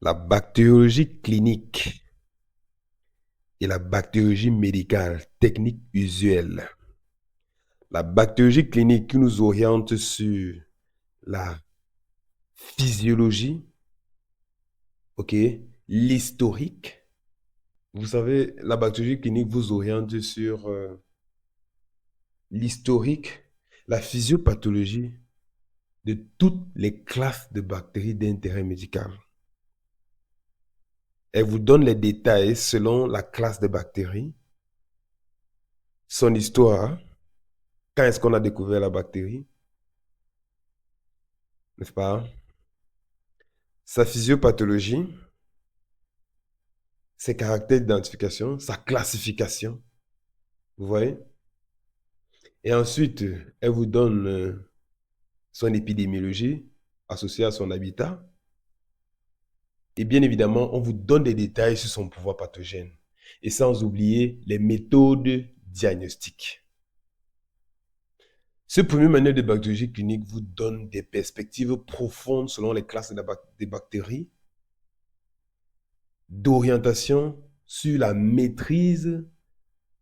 La bactériologie clinique et la bactériologie médicale, technique usuelle. La bactériologie clinique qui nous oriente sur la physiologie, ok, l'historique. Vous savez, la bactériologie clinique vous oriente sur l'historique, la physiopathologie de toutes les classes de bactéries d'intérêt médical. Elle vous donne les détails selon la classe de bactéries, son histoire, quand est-ce qu'on a découvert la bactérie, n'est-ce pas? Sa physiopathologie, ses caractères d'identification, sa classification, vous voyez? Et ensuite, elle vous donne son épidémiologie associée à son habitat. Et bien évidemment, on vous donne des détails sur son pouvoir pathogène. Et sans oublier les méthodes diagnostiques. Ce premier manuel de bactériologie clinique vous donne des perspectives profondes selon les classes des bactéries, d'orientation sur la maîtrise,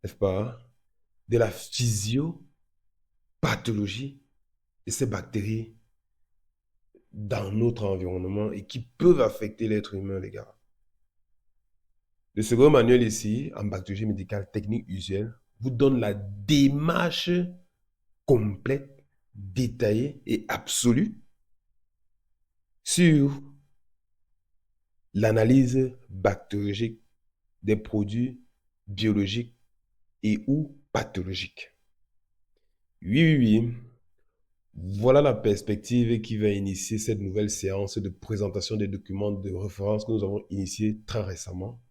n'est-ce pas, de la physiopathologie de ces bactéries dans notre environnement et qui peuvent affecter l'être humain, les gars. Le second manuel ici, en bactériologie médicale technique usuelle, vous donne la démarche complète, détaillée et absolue sur l'analyse bactériologique des produits biologiques et ou pathologiques. Oui, oui, oui. Voilà la perspective qui va initier cette nouvelle séance de présentation des documents de référence que nous avons initié très récemment.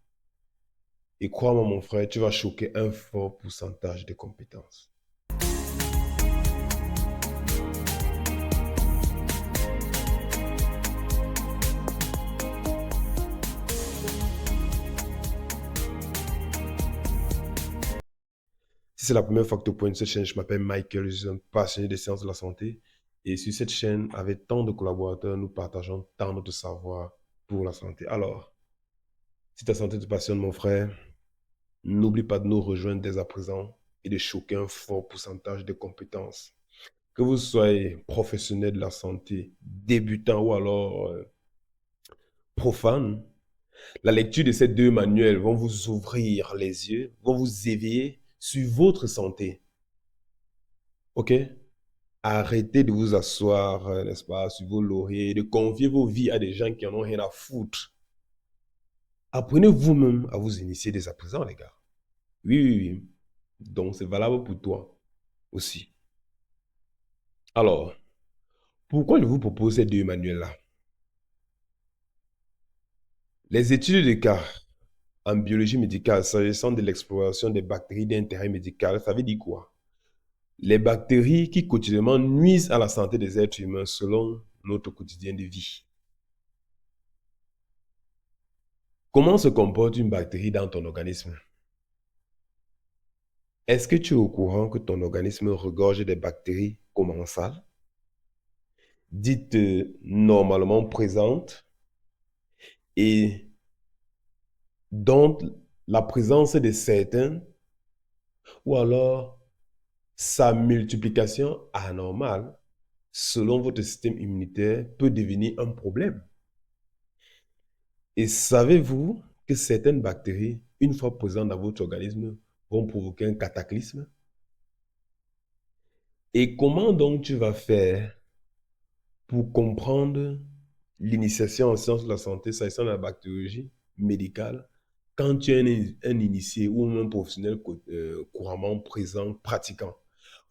Et crois-moi, mon frère, tu vas choquer un fort pourcentage de compétences. Si c'est la première fois que tu pointes cette chaîne, je m'appelle Michael, je suis un passionné des sciences de la santé. Et sur cette chaîne, avec tant de collaborateurs, nous partageons tant de savoir pour la santé. Alors, si ta santé te passionne, mon frère, n'oublie pas de nous rejoindre dès à présent et de choquer un fort pourcentage de compétences. Que vous soyez professionnel de la santé, débutant ou alors profane, la lecture de ces deux manuels vont vous ouvrir les yeux, vont vous éveiller sur votre santé. OK? Arrêtez de vous asseoir, n'est-ce pas, sur vos lauriers et de confier vos vies à des gens qui en ont rien à foutre. Apprenez vous-même à vous initier dès à présent, les gars. Oui, oui, oui. Donc, c'est valable pour toi aussi. Alors, pourquoi je vous propose ces deux manuels-là? Les études de cas en biologie médicale s'agissant de l'exploration des bactéries d'intérêt médical, ça veut dire quoi? Les bactéries qui quotidiennement nuisent à la santé des êtres humains selon notre quotidien de vie. Comment se comporte une bactérie dans ton organisme? Est-ce que tu es au courant que ton organisme regorge des bactéries commensales, dites normalement présentes, et dont la présence de certains ou alors sa multiplication anormale selon votre système immunitaire peut devenir un problème. Et savez-vous que certaines bactéries, une fois présentes dans votre organisme, vont provoquer un cataclysme? Et comment donc tu vas faire pour comprendre l'initiation en sciences de la santé, s'agissant de la bactériologie médicale, quand tu es un initié ou un professionnel couramment présent, pratiquant?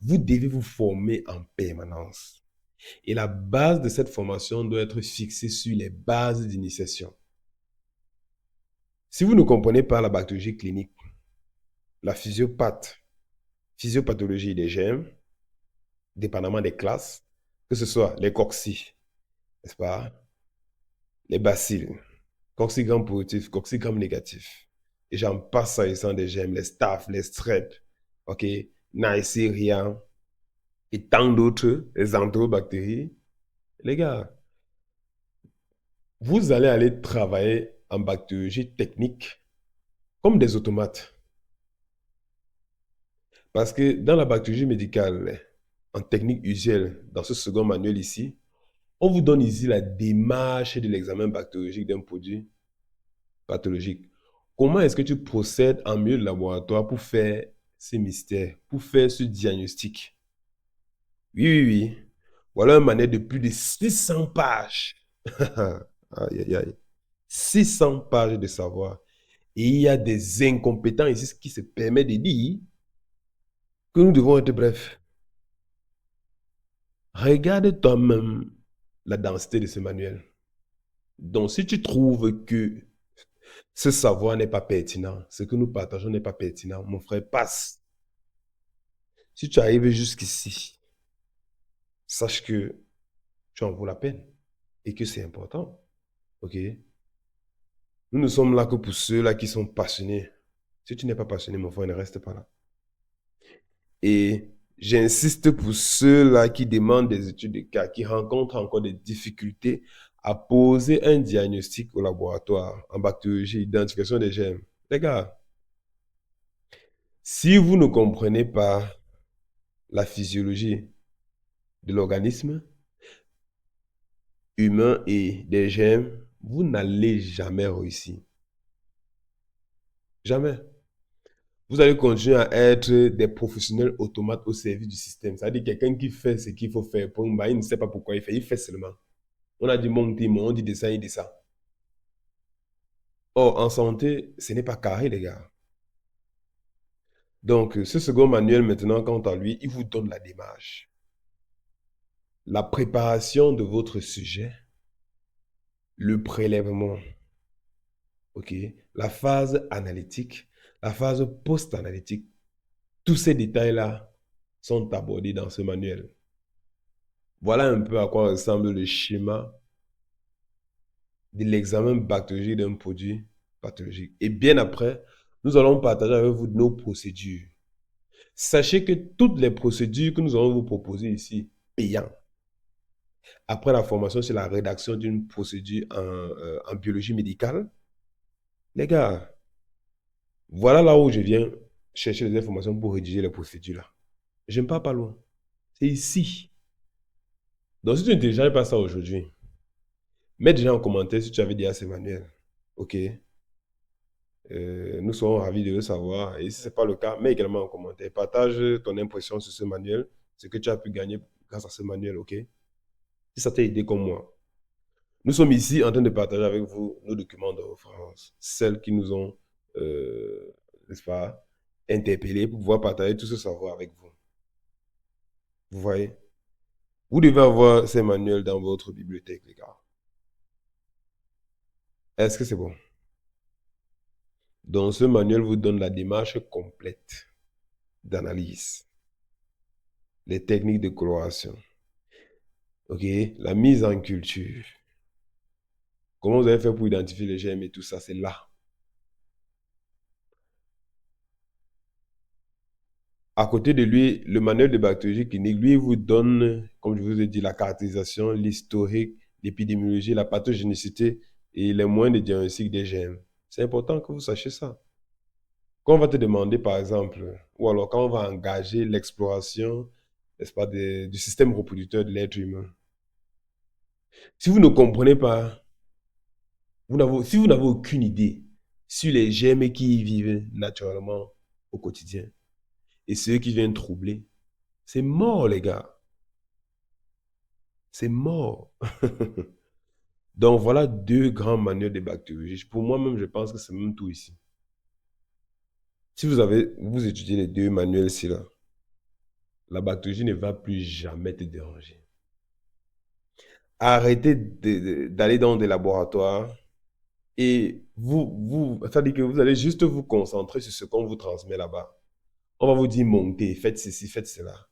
Vous devez vous former en permanence. Et la base de cette formation doit être fixée sur les bases d'initiation. Si vous ne comprenez pas la bactériologie clinique, la physiopathologie des germes, dépendamment des classes, que ce soit les cocci, n'est-ce pas, les bacilles, cocci-gram positif, cocci-gram négatif, et j'en passe s'agissant des germes, les staph, les strep, ok, Neisseria, et tant d'autres, les enterobactéries, les gars, Vous allez aller travailler en bactériologie technique comme des automates. Parce que dans la bactériologie médicale, en technique usuelle, dans ce second manuel ici, on vous donne ici la démarche de l'examen bactériologique d'un produit pathologique. Comment est-ce que tu procèdes en milieu de laboratoire pour faire ces mystères, pour faire ce diagnostic? Oui, oui, oui. Voilà un manuel de plus de 600 pages. Aïe, aïe, aïe. 600 pages de savoir. Et il y a des incompétents ici, ce qui se permet de dire que nous devons être brefs. Regarde toi-même la densité de ce manuel. Donc, si tu trouves que ce savoir n'est pas pertinent, ce que nous partageons n'est pas pertinent, mon frère, passe. Si tu arrives jusqu'ici, sache que tu en vaux la peine et que c'est important. OK? Nous ne sommes là que pour ceux-là qui sont passionnés. Si tu n'es pas passionné, mon frère, ne reste pas là. Et j'insiste pour ceux-là qui demandent des études de cas, qui rencontrent encore des difficultés à poser un diagnostic au laboratoire en bactériologie, identification des germes. Les gars, si vous ne comprenez pas la physiologie de l'organisme humain et des germes, vous n'allez jamais réussir. Jamais. Vous allez continuer à être des professionnels automates au service du système. C'est-à-dire quelqu'un qui fait ce qu'il faut faire. Il ne sait pas pourquoi il fait seulement. On a dit monter, on dit dessin, il dit ça. Or, en santé, ce n'est pas carré, les gars. Donc, ce second manuel, maintenant, quant à lui, il vous donne la démarche. La préparation de votre sujet, le prélèvement, ok, la phase analytique, la phase post-analytique. Tous ces détails-là sont abordés dans ce manuel. Voilà un peu à quoi ressemble le schéma de l'examen bactériologique d'un produit pathologique. Et bien après, nous allons partager avec vous nos procédures. Sachez que toutes les procédures que nous allons vous proposer ici, payantes, après la formation sur la rédaction d'une procédure en biologie médicale, les gars, voilà là où je viens chercher les informations pour rédiger les procédures là. Je ne pars pas loin. C'est ici. Donc, si tu ne télécharges pas ça aujourd'hui, mets déjà en commentaire si tu avais déjà ces manuels. OK? Nous serons ravis de le savoir. Et si ce n'est pas le cas, mets également en commentaire. Partage ton impression sur ce manuel, ce que tu as pu gagner grâce à ce manuel. OK? Si ça t'a aidé comme moi. Nous sommes ici en train de partager avec vous nos documents de référence, celles qui nous ont, n'est-ce pas, interpellés pour pouvoir partager tout ce savoir avec vous. Vous voyez? Vous devez avoir ces manuels dans votre bibliothèque, les gars. Est-ce que c'est bon? Donc, ce manuel vous donne la démarche complète d'analyse, les techniques de coloration, ok, la mise en culture. Comment vous avez fait pour identifier les germes et tout ça, c'est là. À côté de lui, le manuel de bactériologie clinique, lui, vous donne, comme je vous ai dit, la caractérisation, l'historique, l'épidémiologie, la pathogénicité et les moyens de diagnostic des germes. C'est important que vous sachiez ça. Quand on va te demander, par exemple, ou alors quand on va engager l'exploration, n'est-ce pas, du système reproducteur de l'être humain, si vous ne comprenez pas, si vous n'avez aucune idée sur les germes qui y vivent naturellement au quotidien et ceux qui viennent troubler, c'est mort, les gars. C'est mort. Donc voilà deux grands manuels de bactériologie. Pour moi-même, je pense que c'est même tout ici. Si vous étudiez les deux manuels-ci là, la bactériologie ne va plus jamais te déranger. Arrêtez d'aller dans des laboratoires et c'est-à-dire que vous allez juste vous concentrer sur ce qu'on vous transmet là-bas. On va vous dire montez, faites ceci, faites cela.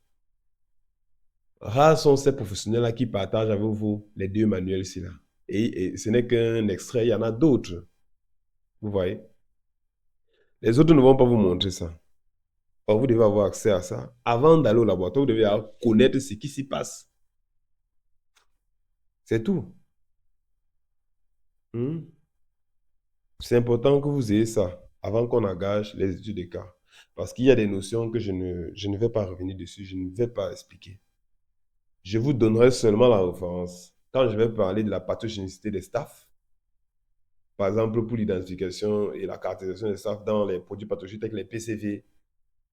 Rares sont ces professionnels-là qui partagent avec vous les deux manuels-ci là. Et ce n'est qu'un extrait, il y en a d'autres. Vous voyez? Les autres ne vont pas vous montrer ça. Or, vous devez avoir accès à ça. Avant d'aller au laboratoire, vous devez connaître ce qui s'y passe. C'est tout. Hmm? C'est important que vous ayez ça avant qu'on engage les études de cas. Parce qu'il y a des notions que je ne vais pas revenir dessus, je ne vais pas expliquer. Je vous donnerai seulement la référence quand je vais parler de la pathogénicité des staphes. Par exemple, pour l'identification et la caractérisation des staphes dans les produits pathogènes tels que les PCV,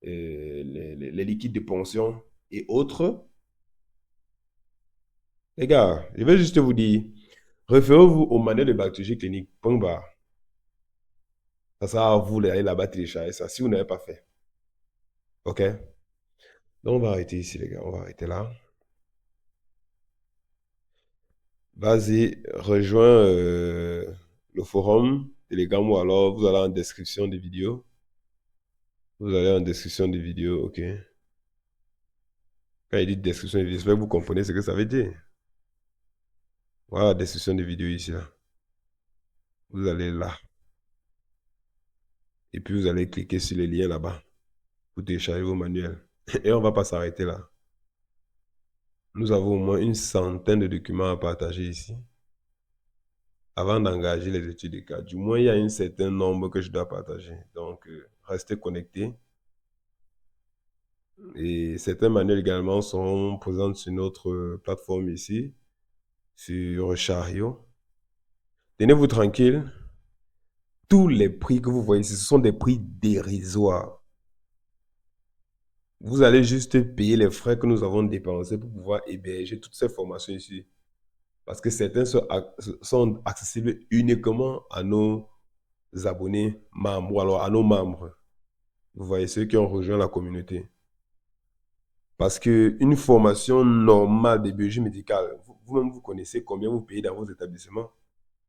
les liquides de ponction et autres. Les gars, je vais juste vous dire, référez-vous au manuel de bactériologie clinique. Point barre. Ça sera à vous d'aller là-bas télécharger ça si vous n'avez pas fait. OK? Donc, on va arrêter ici, les gars. On va arrêter là. Vas-y, rejoins le forum Telegram ou alors vous allez en description des vidéos. Vous allez en description des vidéos, OK? Quand il dit description des vidéos, j'espère que vous comprenez ce que ça veut dire. Voilà la description des vidéos ici, là. Vous allez là. Et puis vous allez cliquer sur les liens là-bas pour télécharger vos manuels. Et on ne va pas s'arrêter là. Nous avons au moins une centaine de documents à partager ici avant d'engager les études de cas. Du moins, il y a un certain nombre que je dois partager. Donc, restez connectés. Et certains manuels également sont présents sur notre plateforme ici, sur Chariot. Tenez-vous tranquille. Tous les prix que vous voyez ici, ce sont des prix dérisoires. Vous allez juste payer les frais que nous avons dépensés pour pouvoir héberger toutes ces formations ici. Parce que certains sont accessibles uniquement à nos abonnés membres ou alors à nos membres. Vous voyez, ceux qui ont rejoint la communauté. Parce qu'une formation normale de biologie médicale, vous-même vous connaissez combien vous payez dans vos établissements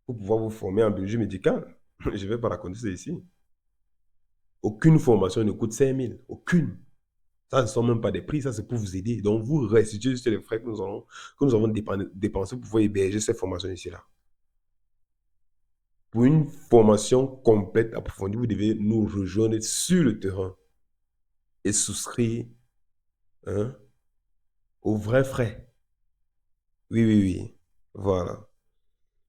pour pouvoir vous former en biologie médicale. Je ne vais pas raconter ça ici. Aucune formation ne coûte 5 000. Aucune. Ça ne sont même pas des prix, ça c'est pour vous aider. Donc vous restituez juste les frais que nous avons dépensés pour pouvoir héberger ces formations ici-là. Pour une formation complète, approfondie, vous devez nous rejoindre sur le terrain et souscrire, hein, aux vrais frais. Oui, oui, oui. Voilà.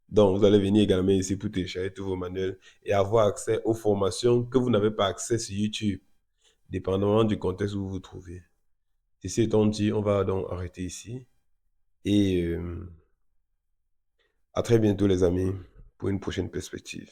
Donc, vous allez venir également ici pour télécharger tous vos manuels et avoir accès aux formations que vous n'avez pas accès sur YouTube, dépendamment du contexte où vous vous trouvez. Ceci étant dit, on va donc arrêter ici. Et à très bientôt, les amis, pour une prochaine perspective.